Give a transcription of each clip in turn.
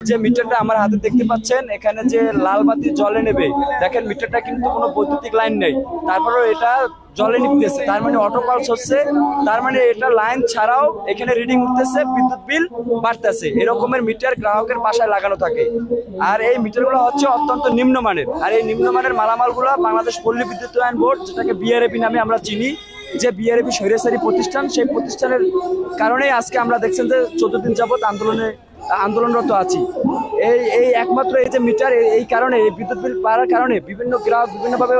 যে মিটারটা আমার হাতে দেখতে পাচ্ছেন, এখানে যে লাল বাতি জলে নেবে, দেখেন মিটারটা কিন্তু কোনো বৈদ্যুতিক লাইন নেই, তারপরেও এটা জলে নিতেছে, তার মানে অটো পালস হচ্ছে, তার মানে এটা লাইন ছাড়াও এখানে রিডিং উঠতেছে, বিদ্যুৎ বিল বাড়তেছে। এরকমের মিটার গ্রাহকের বাসায় লাগানো থাকে। আর এই মিটারগুলো হচ্ছে অত্যন্ত নিম্নমানের। আর এই নিম্নমানের মালামালগুলো বাংলাদেশ পল্লী বিদ্যুতায়ন বোর্ড, যেটাকে বিআরএবি নামে আমরা চিনি, যে বিআরএবি স্বৈরাচারী প্রতিষ্ঠান, সেই প্রতিষ্ঠানের কারণেই আজকে আমরা দেখছেন যে 14 দিন যাবত আন্দোলনরত আছি। এই একমাত্র এই যে মিটার, এই কারণে এই বিদ্যুৎ বিল বাড়ার কারণে বিভিন্ন গ্রাহক বিভিন্নভাবে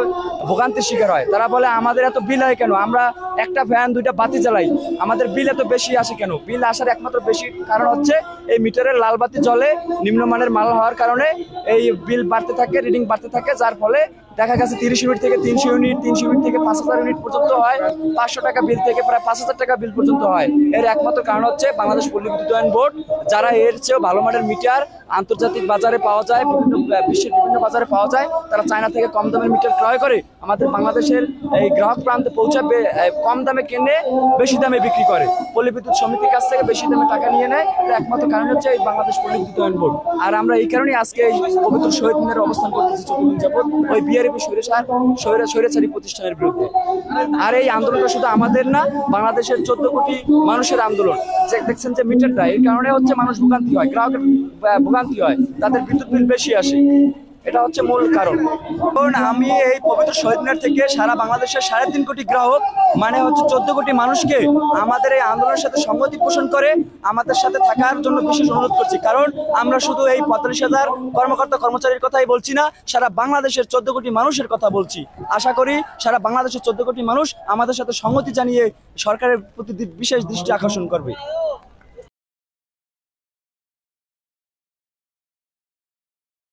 ভোগান্তির শিকার হয়। তারা বলে আমাদের এত বিল হয় কেন, আমরা একটা ফ্যান দুইটা বাতি জ্বালাই, আমাদের বিল এত বেশি আসে কেন? বিল আসার একমাত্র বেশি কারণ হচ্ছে এই মিটারের লাল বাতি জ্বলে নিম্নমানের মাল হওয়ার কারণে এই বিল বাড়তে থাকে, রিডিং বাড়তে থাকে, যার ফলে দেখা গেছে 30 ইউনিট থেকে 300 ইউনিট, 300 ইউনিট থেকে 5000 ইউনিট পর্যন্ত হয়, 500 টাকা বিল থেকে প্রায় 5000 টাকা বিল পর্যন্ত হয়। এর একমাত্র কারণ হচ্ছে বাংলাদেশ পল্লী বিদ্যুতায়ন বোর্ড, যারা এর চেয়েও ভালো মানের মিটার আন্তর্জাতিক বাজারে পাওয়া যায়, বিশ্বের বিভিন্ন বাজারে পাওয়া যায়, তারা চায়না থেকে কম দামের মিটার ক্রয় করে আমাদের বাংলাদেশের এই গ্রাহক প্রান্তে পৌঁছাবে, কম দামে কিনে বেশি দামে বিক্রি করে, পল্লী বিদ্যুৎ সমিতির কাছ থেকে বেশি দামে টাকা নিয়ে নেয়। এর একমাত্র কারণ হচ্ছে এই বাংলাদেশ পল্লী বিদ্যুতায়ন বোর্ড। আর আমরা এই কারণেই আজকে এই পবিত্র শহীদ মিনারে অবস্থান করতেছি 14 দিন যাবত, ওই বিআরএবি স্বৈরাচারী প্রতিষ্ঠানের বিরুদ্ধে। আর এই আন্দোলনটা শুধু আমাদের না, বাংলাদেশের 14 কোটি মানুষের আন্দোলন। যে দেখছেন যে মিটারটা, এর কারণে হচ্ছে মানুষ ভোগান্তি হয়, গ্রাহকের ভোগান্তি হয়, তাদের বিদ্যুৎ বিল বেশি আসে, এটা হচ্ছে মূল কারণ। কারণ আমি এই পবিত্র শহীদ মিনার থেকে সারা বাংলাদেশের 3.5 কোটি গ্রাহক, মানে হচ্ছে 14 কোটি মানুষকে আমাদের এই আন্দোলনের সাথে সংগতি পোষণ করে আমাদের সাথে থাকার জন্য বিশেষ অনুরোধ করছি। কারণ আমরা শুধু এই 45,000 কর্মকর্তা কর্মচারীর কথাই বলছি না, সারা বাংলাদেশের 14 কোটি মানুষের কথা বলছি। আশা করি সারা বাংলাদেশের 14 কোটি মানুষ আমাদের সাথে সংগতি জানিয়ে সরকারের প্রতি বিশেষ দৃষ্টি আকর্ষণ করবে।